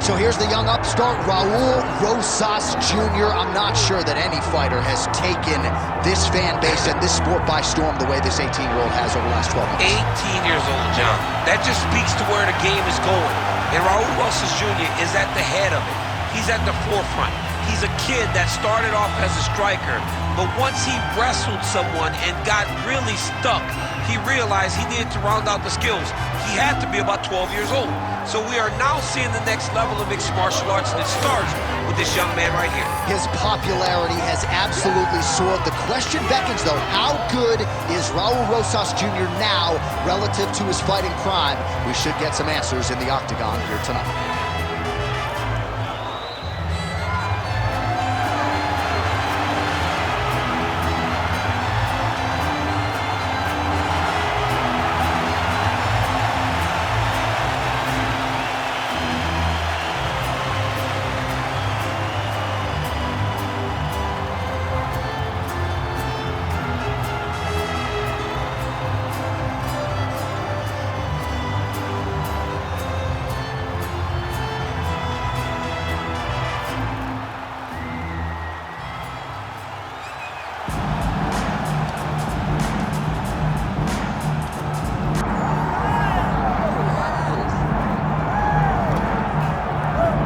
right, so here's the young upstart, Raul Rosas Jr. I'm not sure that any fighter has taken this fan base and this sport by storm the way this 18-year-old has over the last 12 months. 18 years old, John. That just speaks to where the game is going. And Raul Rosas Jr. is at the head of it. He's at the forefront. He's a kid that started off as a striker, but once he wrestled someone and got really stuck, he realized he needed to round out the skills. He had to be about 12 years old. So we are now seeing the next level of mixed martial arts, and it starts with this young man right here. His popularity has absolutely soared. The question beckons, though, how good is Raul Rosas Jr. now relative to his fighting prime? We should get some answers in the octagon here tonight.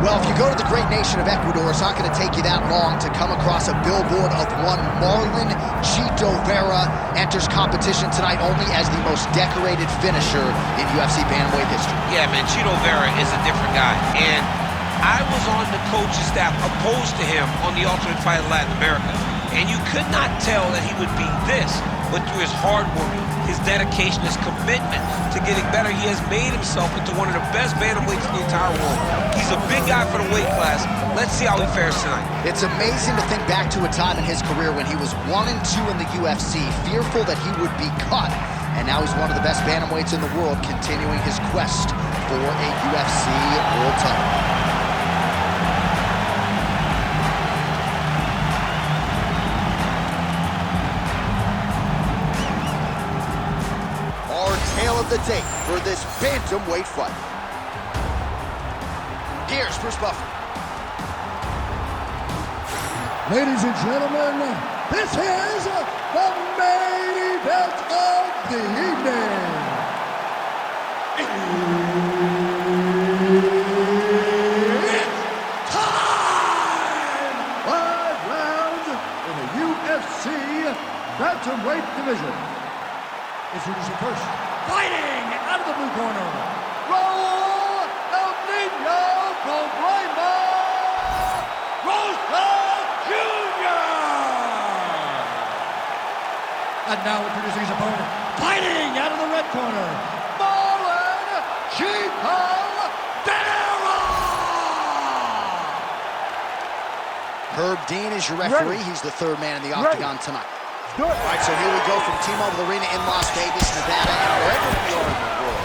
Well, if you go to the great nation of Ecuador, it's not going to take you that long to come across a billboard of one Marlon Vera enters competition tonight only as the most decorated finisher in UFC bantamweight history. Yeah, man, Vera is a different guy. And I was on the coaching staff opposed to him on the Ultimate Fight of Latin America. And you could not tell that he would be this, but through his hard work, his dedication, his commitment to getting better, he has made himself into one of the best bantamweights in the entire world. He's a big guy for the weight class. Let's see how he fares tonight. It's amazing to think back to a time in his career when he was 1-2 in the UFC, fearful that he would be cut. And now he's one of the best bantamweights in the world, continuing his quest for a UFC world title. Tale of the tape for this bantamweight fight. Here's Bruce Buffer. Ladies and gentlemen, this is the main event of the evening. It's time! 5 rounds in the UFC bantamweight division. Introducing first, fighting out of the blue corner, Raul Rosas Jr. And now introducing his opponent, fighting out of the red corner, Marlon Vera. Herb Dean is your referee. He's the third man in the octagon tonight. All right, so here we go from T-Mobile Arena in Las Vegas, Nevada, and wherever we are in the world,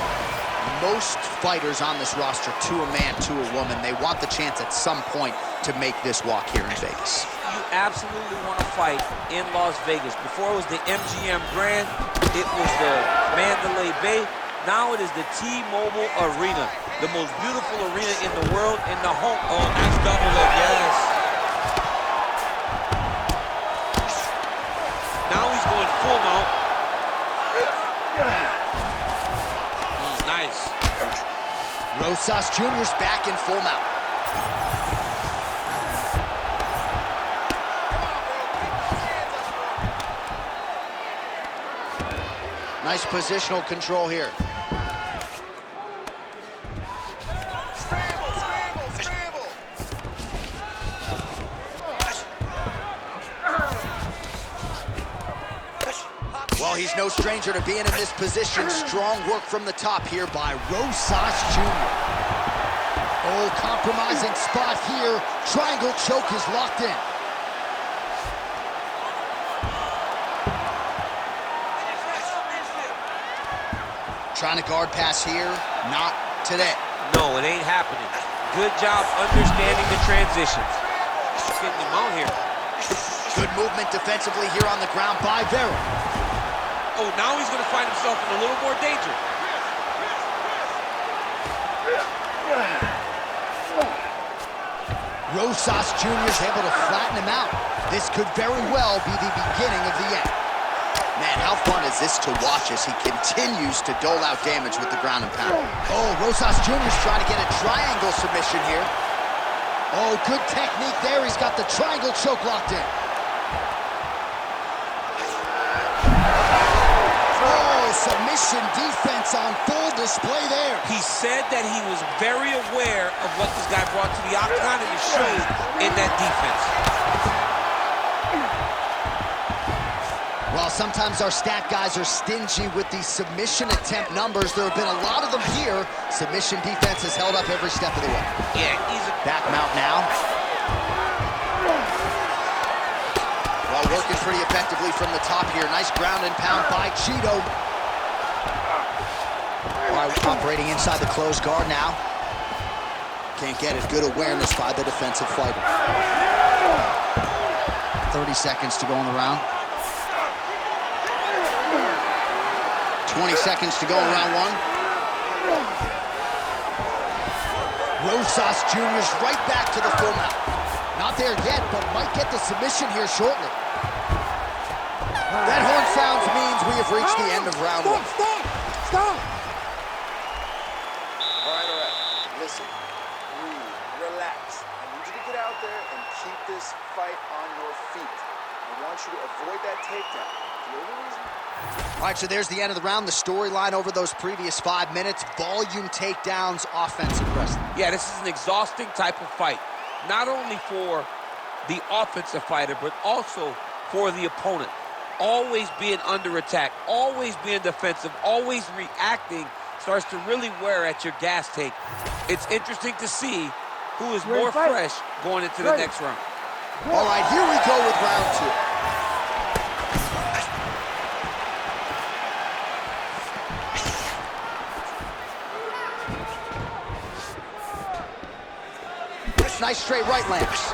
most fighters on this roster, to a man, to a woman, they want the chance at some point to make this walk here in Vegas. You absolutely want to fight in Las Vegas. Before it was the MGM Grand, it was the Mandalay Bay. Now it is the T-Mobile Arena, the most beautiful arena in the world, in the home. Oh, nice double leg, yes. Now he's going full mount. Nice. Rosas Jr.'s back in full mount. Nice positional control here. Well, he's no stranger to being in this position. Strong work from the top here by Rosas Jr. Oh, compromising spot here. Triangle choke is locked in. Trying to guard pass here. Not today. No, it ain't happening. Good job understanding the transitions. Getting him out here. Good movement defensively here on the ground by Vera. Oh, now he's going to find himself in a little more danger. Rosas Jr. is able to flatten him out. This could very well be the beginning of the end. Man, how fun is this to watch as he continues to dole out damage with the ground and pound. Oh, Rosas Jr. is trying to get a triangle submission here. Oh, good technique there. He's got the triangle choke locked in. Oh, submission defense on full display there. He said that he was very aware of what this guy brought to the octagon, and it showed in that defense. While sometimes our stat guys are stingy with the submission attempt numbers, there have been a lot of them here. Submission defense has held up every step of the way. Yeah, he's a back mount now. Well, working pretty effectively from the top here. Nice ground and pound by Cheeto. All right, operating inside the closed guard now. Can't get it. Good awareness by the defensive fighter. 30 seconds to go in the round. 20 seconds to go in round one. Rosas Jr.'s right back to the full mount. Not there yet, but might get the submission here shortly. That horn sounds means we have reached the end of round one. Stop! All right. Listen, breathe, relax. I need you to get out there and keep this fight on your feet. I want you to avoid that takedown. The only reason... All right, so there's the end of the round. The storyline over those previous 5 minutes. Volume takedowns, offensive wrestling. Yeah, this is an exhausting type of fight. Not only for the offensive fighter, but also for the opponent. Always being under attack, always being defensive, always reacting starts to really wear at your gas tank. It's interesting to see who is more fresh going into the next round. All right, here we go with round two. Nice straight right lands.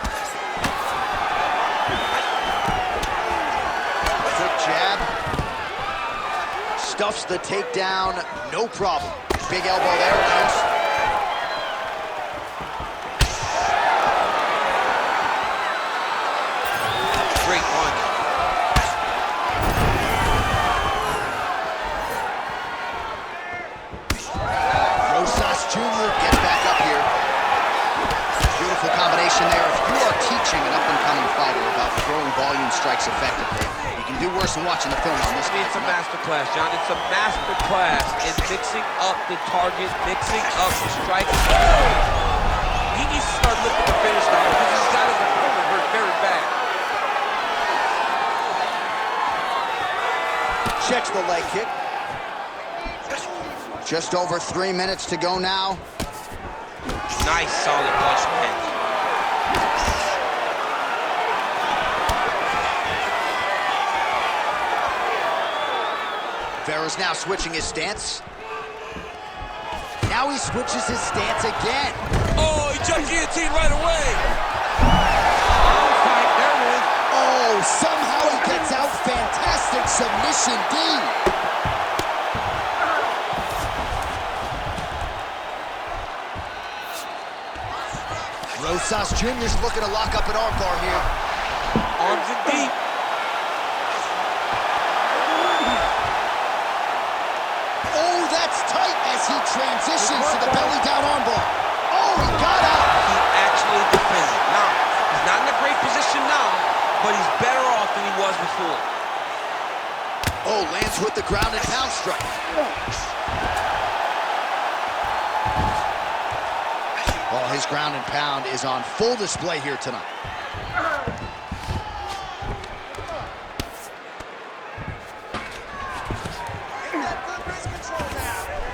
Quick jab. Stuffs the takedown, no problem. Big elbow there, lands. Great punch. Rosas Jr. gets back up here. Beautiful combination there. If you are teaching an up-and-coming fighter about throwing volume strikes effectively, you can do worse than watching the film on this. It's a master class, John. It's a master class in mixing up the target, mixing up the strikes. He needs to start looking to finish now because he's got his opponent hurt very bad. Checks the leg kick. Just over 3 minutes to go now. Nice, solid punch, man. Vera's now switching his stance. Now he switches his stance again. Oh, he jumped guillotine right away. There it is. Oh, somehow he gets out. Fantastic submission D. Rosas Jr.'s looking to lock up an armbar here. Arms in deep. Oh, that's tight as he transitions to the belly down armbar. Oh, he got out. He actually defended. Now, he's not in a great position now, but he's better off than he was before. Oh, lands with the ground and pound strike. Oh, his ground and pound is on full display here tonight.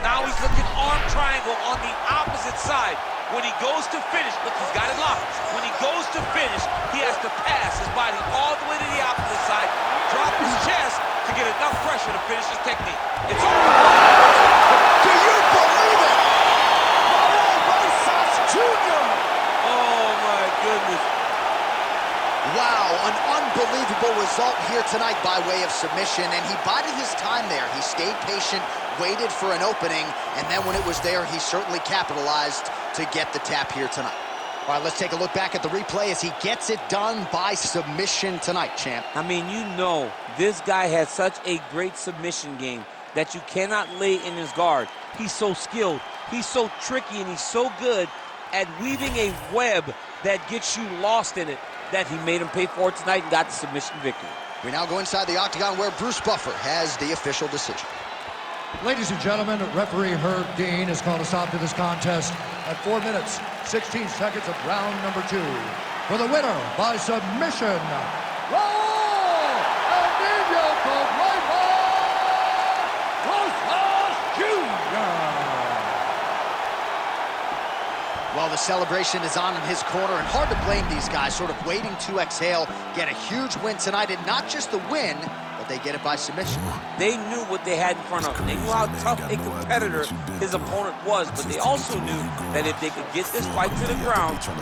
Now he's looking arm triangle on the opposite side. When he goes to finish, look, he's got it locked. When he goes to finish, he has to pass his body all the way to the opposite side, drop his chest to get enough pressure to finish his technique. It's over. Do you believe it? Raul Rosas Jr. Oh, my goodness. Wow, an unbelievable result here tonight by way of submission, and he bided his time there. He stayed patient, waited for an opening, and then when it was there, he certainly capitalized to get the tap here tonight. All right, let's take a look back at the replay as he gets it done by submission tonight, champ. I mean, you know, this guy has such a great submission game that you cannot lay in his guard. He's so skilled, he's so tricky, and he's so good at weaving a web that gets you lost in it that he made him pay for it tonight and got the submission victory. We now go inside the octagon where Bruce Buffer has the official decision. Ladies and gentlemen, referee Herb Dean has called a stop to this contest at 4 minutes, 16 seconds of round number 2. For the winner by submission, Raul Rosas Jr. Well, the celebration is on in his corner, and hard to blame these guys, sort of waiting to exhale, get a huge win tonight, and not just the win, but they get it by submission. They knew what they had in front of them. They knew how tough a competitor his opponent was, but they also knew that if they could get this fight to the ground, they